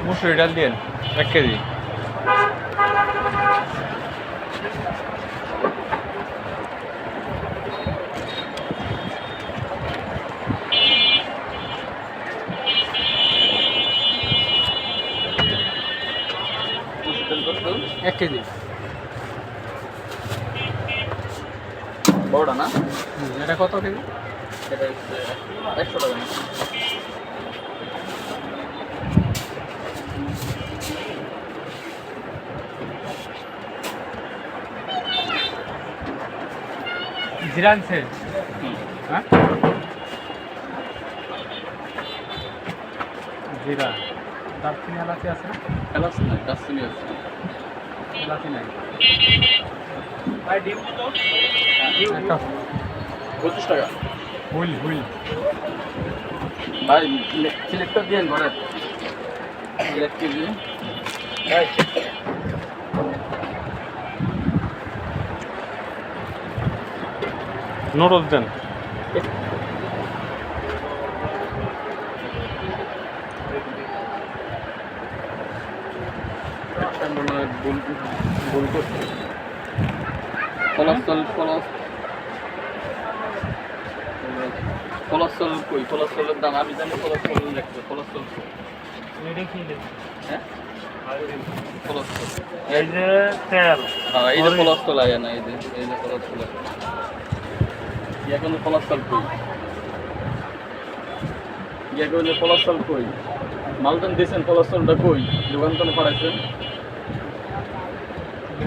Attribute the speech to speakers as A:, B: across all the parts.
A: মুসুরি ডাল দিন 1 কেজি। এক কেজি
B: বড়টা না?
A: এটা কত কেজি?
B: এটা 100 টাকা না?
A: জিরা আনছে? হ্যাঁ জিরা, দারচিনি এলাচি আছে না?
B: এলাচ নাই, দারচিনি আছে।
A: এলাচি নাই।
B: ভাই ডিম কত?
A: একটা
B: 25 টাকা।
A: হুইল হুইল
B: ভাই সিলেক্টর দিয়েন ঘরে। 1 কেজি। ভাই
A: নুডলস দেন।
B: একটা মনে হয় ভুল করছে। কোলেস্ট্রল কই? কোলেস্ট্রলের দাম আমি জানি, কোলেস্ট্রল লিখছে। কোলেস্ট্রল কই? হ্যাঁ কোলেস্ট্রল
C: এই যে তেল,
B: হ্যাঁ এই যে কোলেস্ট্রল আয় না, এই যে কোলেস্ট্রল এখন কোলেস্ট্রল কই? এখন কোলেস্ট্রল কই? মালদান দিয়েছেন, কোলেস্ট্রলটা কই? দোকান তো পাঠাইছেন,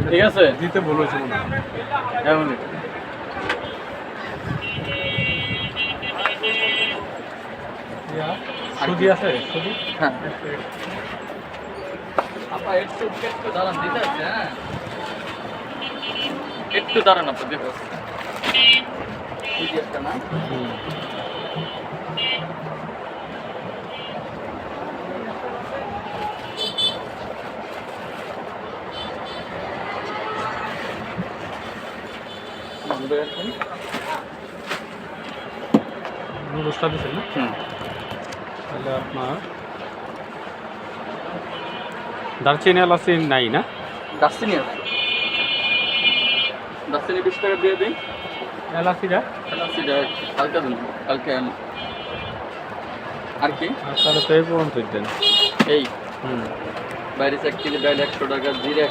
B: ঠিক আছে?
A: দিতে ভুল হয়েছিল না।
B: এমনই
A: সুজি আছে? সুজি
B: হ্যাঁ আপা একটু দাঁড়ান, দিতে আছে। হ্যাঁ একটু দাঁড়ান আপা, দেখো একটা না
A: নুডলসটা দিচ্ছেন না? তাহলে আপনার দারচিনি এলাচি নাই না?
B: দারচিনি আছে, দারচিনি 20 টাকা দিয়ে দিন।
A: এলাচিটা
B: এলাচিটা কালকে দিন, কালকে আর কি
A: তাহলে তো এই পর্যন্ত দেন।
B: এই
A: হুম
B: বাইরে 1 কেজি ডাল 100 টাকা, জিরে